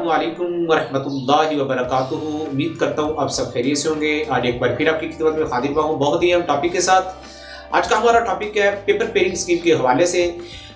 अस्सलामुअलैकुम वरहमतुल्लाहि वबरकातुहू। उम्मीद करता हूँ आप सब खैरियत से होंगे। आज एक बार फिर आपकी खिदमत में हाजिर हुआ हूँ बहुत ही अहम टॉपिक के साथ। आज का हमारा टॉपिक है पेपर पेयरिंग स्कीम के हवाले से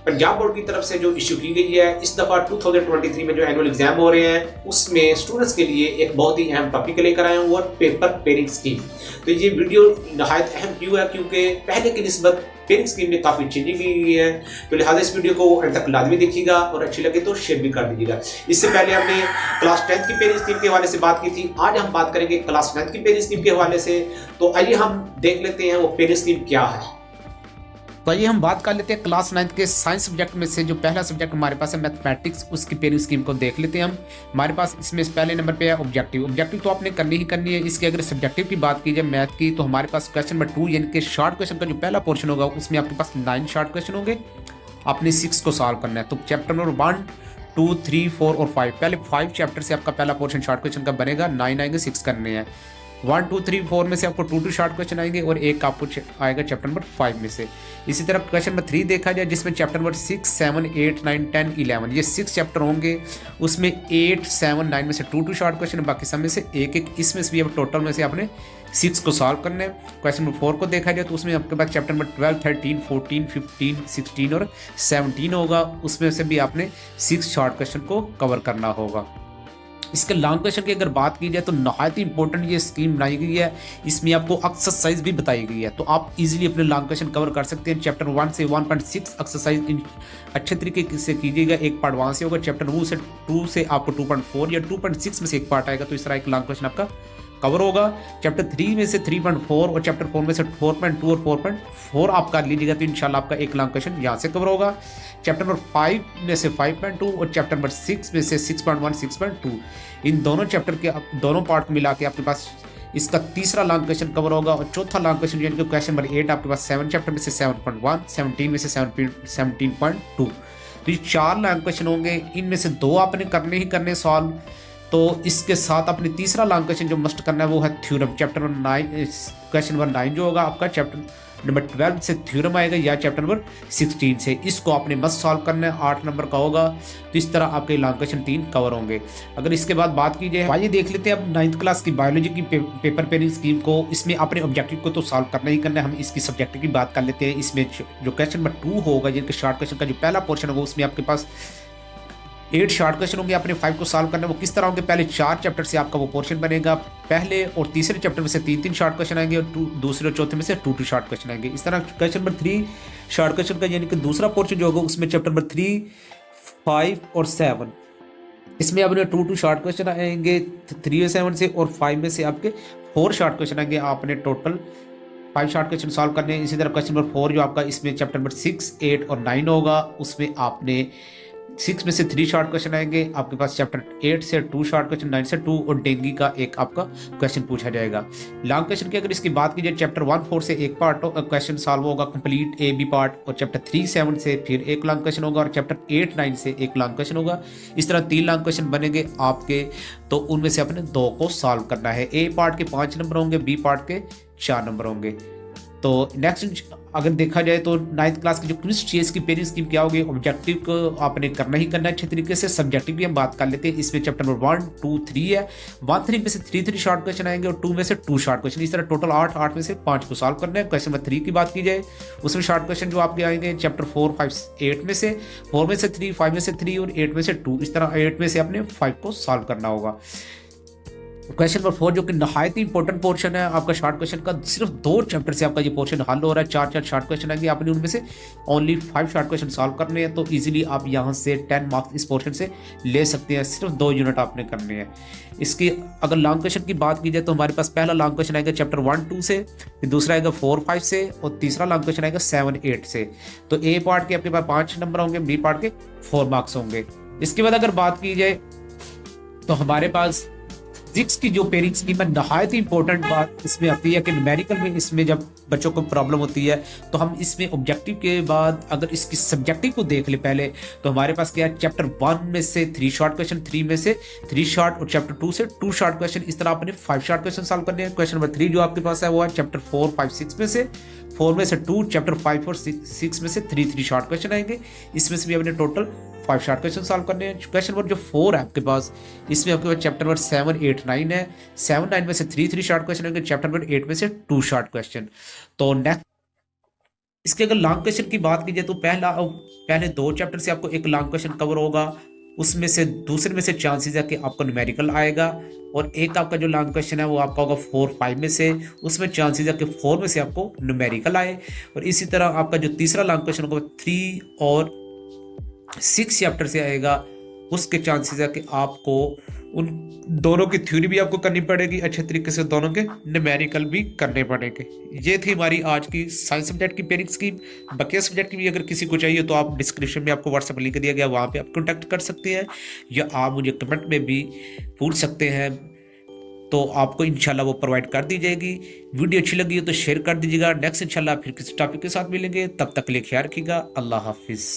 पंजाब बोर्ड की तरफ से जो इशू की गई है। इस दफ़ा 2023 में जो एनुअल एग्जाम हो रहे हैं उसमें स्टूडेंट्स के लिए एक बहुत ही अहम टॉपिक लेकर आए हूँ और पेपर पेयरिंग स्कीम। तो ये वीडियो नहायत अहम क्यों है, क्योंकि पहले की निस्बत पेयरिंग स्कीम में काफ़ी चेंजिंग की गई है। तो लिहाजा इस वीडियो को अंत तक लाजमी देखिएगा और अच्छी लगे तो शेयर भी कर दीजिएगा। इससे पहले हमने क्लास 10th की पेयरिंग स्कीम के हवाले से बात की थी, आज हम बात करेंगे क्लास 9th की पेयरिंग स्कीम के हवाले से। तो आइए हम देख लेते हैं वो पेयरिंग स्कीम क्या है। तो आइए हम बात कर लेते हैं क्लास 9th के साइंस सब्जेक्ट में से जो पहला सब्जेक्ट हमारे पास है मैथमेटिक्स, उसकी पेयरिंग स्कीम को देख लेते हैं हम। हमारे पास इसमें पहले नंबर पे है ऑब्जेक्टिव तो आपने करनी ही करनी है। इसकी अगर सब्जेक्टिव की बात की जाए मैथ की, तो हमारे पास क्वेश्चन नंबर 2 यानी कि शॉर्ट क्वेश्चन का जो पहला पोर्शन होगा उसमें आपके पास 9 शॉर्ट क्वेश्चन होंगे, आपने 6 को सॉल्व करना है। तो चैप्टर नंबर 1, 2, 3, 4 और 5, पहले 5 चैप्टर से आपका पहला पोर्शन शॉर्ट क्वेश्चन का बनेगा। 9 आएंगे, 6 करने हैं। 1, 2, 3, 4 में से आपको 2 शॉर्ट क्वेश्चन आएंगे और एक आपको आएगा चैप्टर नंबर 5 में से। इसी तरह क्वेश्चन नंबर 3 देखा जाए जिसमें चैप्टर नंबर 6, 7, 8, 9, 10, 11 ये 6 चैप्टर होंगे। उसमें 8, 7, 9 में से 2 शॉर्ट क्वेश्चन, बाकी सब में से एक इसमें से भी अब टोटल में से आपने 6 को सॉल्व करना है। क्वेश्चन नंबर 4 को देखा जाए तो उसमें आपके पास चैप्टर नंबर 12, 13, 14, 15, 16 और 17 होगा। उसमें से भी आपने 6 शॉर्ट क्वेश्चन को कवर करना होगा। इसके लॉन्ग क्वेश्चन की अगर बात की जाए तो नहायत ही इंपॉर्टेंट ये स्कीम बनाई गई है। इसमें आपको एक्सरसाइज भी बताई गई है, तो आप इजीली अपने लॉन्ग क्वेश्चन कवर कर सकते हैं। चैप्टर 1 से 1.6 एक्सरसाइज अच्छे तरीके से कीजिएगा। एक पार्ट वहाँ से होगा। चैप्टर 2 से आपको 2.4 या 2.6 में से एक पार्ट आएगा, तो इस तरह एक लॉन्ग क्वेश्चन आपका कवर होगा। चैप्टर 3 में से 3.4 और चैप्टर 4 में से 4.2 और 4.4 आप कर लीजिएगा, तो इंशाल्लाह आपका एक लॉन्ग क्वेश्चन यहाँ से कवर होगा। चैप्टर नंबर 5 में से 5.2 और चैप्टर नंबर 6 में से 6.1, 6.2 इन दोनों चैप्टर के दोनों पार्ट को मिला के आपके पास इसका तीसरा लॉन्ग क्वेश्चन कवर होगा। और चौथा लॉन्ग क्वेश्चन यानी कि क्वेश्चन नंबर 8 आपके पास 7 चैप्टर में से 7.1, 17 में से 17.2। तो ये 4 लॉन्ग क्वेश्चन होंगे, इनमें से 2 आपने करने ही करने सॉल्व। तो इसके साथ अपने तीसरा लॉन्ग क्वेश्चन जो मस्ट करना है वो है theorem. Chapter number 9 question number 9 जो होगा आपका चैप्टर नंबर 12 से थ्योरम आएगा या चैप्टर नंबर 16 से, इसको आपने मस्ट सॉल्व करना है। 8 नंबर का होगा। तो इस तरह आपके लॉन्ग क्वेश्चन 3 कवर होंगे। अगर इसके बाद बात की जाए, आइए देख लेते हैं अब 9th क्लास की बायोलॉजी की पेपर पेयरिंग स्कीम को। इसमें अपने ऑब्जेक्टिव को तो सॉल्व करना ही करना है। हम इसकी सब्जेक्टिव की बात कर लेते हैं। इसमें जो क्वेश्चन नंबर 2 होगा जिनके शॉर्ट क्वेश्चन का जो पहला पोर्शन होगा उसमें आपके पास 8 शॉर्ट क्वेश्चन होंगे, आपने 5 को सॉल्व करना है। वो किस तरह होंगे, पहले 4 चैप्टर से आपका वो पोर्शन बनेगा। पहले और तीसरे चैप्टर में से 3 शॉर्ट क्वेश्चन आएंगे और दूसरे और चौथे में से 2 शॉर्ट क्वेश्चन आएंगे। इस तरह क्वेश्चन नंबर 3 शॉर्ट क्वेश्चन का यानी कि दूसरा पोर्शन जो होगा उसमें चैप्टर नंबर 3, 5 और 7 इसमें आपने 2 शॉर्ट क्वेश्चन आएंगे 3 और 7 से, और 5 में से आपके 4 शॉर्ट क्वेश्चन आएंगे। आपने टोटल 5 शॉर्ट क्वेश्चन सॉल्व करने हैं। इसी तरह क्वेश्चन नंबर 4 जो आपका इसमें चैप्टर नंबर 6, 8 और 9 होगा, उसमें आपने 6 में से 3 शॉर्ट क्वेश्चन आएंगे। आपके पास चैप्टर 8 से 2 शॉर्ट क्वेश्चन, 9 से 2 और डेंगू का एक आपका क्वेश्चन पूछा जाएगा। लॉन्ग क्वेश्चन की अगर इसकी बात की जाए, चैप्टर 1, 4 से एक पार्ट क्वेश्चन सॉल्व होगा कंप्लीट A, B पार्ट, और चैप्टर 3, 7 से फिर एक लॉन्ग क्वेश्चन होगा, और चैप्टर 8, 9 से एक लॉन्ग क्वेश्चन होगा। इस तरह 3 लॉन्ग क्वेश्चन बनेंगे आपके, तो उनमें से अपने 2 को सॉल्व करना है। A पार्ट के 5 नंबर होंगे, B पार्ट के 4 नंबर होंगे। तो नेक्स्ट अगर देखा जाए तो 9th क्लास की जो क्विज की पेयरिंग स्कीम क्या होगी, ऑब्जेक्टिव को आपने करना ही करना है अच्छे तरीके से। सब्जेक्टिव भी हम बात कर लेते हैं। इसमें चैप्टर नंबर 1, 2, 3 है। 1, 3 में से 3 शॉर्ट क्वेश्चन आएंगे और 2 में से 2 शॉर्ट क्वेश्चन। इस तरह टोटल 8 में से 5 को सॉल्व करना है। क्वेश्चन नंबर 3 की बात की जाए उसमें शॉर्ट क्वेश्चन जो आपके आएंगे चैप्टर 4, 5, 8 में से, 4 में से 3, 5 में से 3 और 8 में से 2। इस तरह 8 में से अपने 5 को सॉल्व करना होगा। क्वेश्चन नंबर 4 जो कि नहायत ही इंपॉर्टेंट पोर्शन है आपका, शॉर्ट क्वेश्चन का सिर्फ 2 चैप्टर से आपका ये पोर्शन हल हो रहा है। 4 शॉर्ट क्वेश्चन आएंगे, आपने उनमें से ओनली 5 शॉर्ट क्वेश्चन सॉल्व करने हैं। तो इजीली आप यहाँ से 10 मार्क्स इस पोर्शन से ले सकते हैं। सिर्फ 2 यूनिट आपने करने हैं। इसकी अगर लॉन्ग क्वेश्चन की बात की जाए तो हमारे पास पहला लॉन्ग क्वेश्चन आएगा चैप्टर 1, 2 से, फिर दूसरा आएगा 4, 5 से, और तीसरा लॉन्ग क्वेश्चन आएगा 7, 8 से। तो A पार्ट के आपके पास 5 नंबर होंगे, B पार्ट के 4 मार्क्स होंगे। इसके बाद अगर बात की जाए तो हमारे पास 6 की जो पेयरिंग स्कीम है, नहायत ही इंपॉर्टेंट बात इसमें आती है कि न्यूमेरिकल में इसमें जब बच्चों को प्रॉब्लम होती है तो हम इसमें ऑब्जेक्टिव के बाद अगर इसकी सब्जेक्टिव को देख ले पहले, तो हमारे पास क्या है, चैप्टर 1 में से 3 शॉर्ट क्वेश्चन, 3 में से 3 शॉर्ट, और चैप्टर 2 से 2 शॉर्ट क्वेश्चन। इस तरह आपने 5 शॉर्ट क्वेश्चन सॉल्व करने हैं। क्वेश्चन नंबर 3 जो आपके पास है वो है चैप्टर 4, 5, 6 में से 4 में से 2, चैप्टर 5 और 6 में से 3 शॉर्ट क्वेश्चन आएंगे। इसमें से भी आपने टोटल 5 शॉर्ट क्वेश्चन सॉल्व करने हैं। क्वेश्चन नंबर जो 4 है आपके पास, इसमें आपके पास चैप्टर नंबर 7, 8, 9 है। 7, 9 में से 3 शॉर्ट क्वेश्चन होंगे, चैप्टर नंबर 8 में से 2 शॉर्ट क्वेश्चन। तो नेक्स्ट इसके अगर लॉन्ग क्वेश्चन की बात कीजिए तो पहले 2 चैप्टर से आपको एक लॉन्ग क्वेश्चन कवर होगा, उसमें से दूसरे में से चांसेस है कि आपको न्यूमेरिकल आएगा, और एक आपका जो लॉन्ग क्वेश्चन है वो आपका होगा 4, 5 में से, उसमें चांसेस है कि 4 में से आपको न्यूमेरिकल आए। और इसी तरह आपका जो तीसरा लॉन्ग क्वेश्चन होगा 3 और 6 चैप्टर से आएगा, उसके चांसेस है कि आपको उन दोनों की थ्योरी भी आपको करनी पड़ेगी अच्छे तरीके से, दोनों के न्यूमेरिकल भी करने पड़ेंगे। ये थी हमारी आज की साइंस सब्जेक्ट की पेयरिंग स्कीम। बकिया सब्जेक्ट की भी अगर किसी को चाहिए तो आप डिस्क्रिप्शन में आपको व्हाट्सएप लिंक दिया गया, वहाँ पे आप कॉन्टैक्ट कर सकते हैं, या आप मुझे कमेंट में भी पूछ सकते हैं, तो आपको इंशाल्लाह वो प्रोवाइड कर दी जाएगी। वीडियो अच्छी लगी हो तो शेयर कर दीजिएगा। नेक्स्ट इंशाल्लाह फिर किसी टॉपिक के साथ मिलेंगे, तब तक के लिए ख्याल रखिएगा। अल्लाह हाफिज़।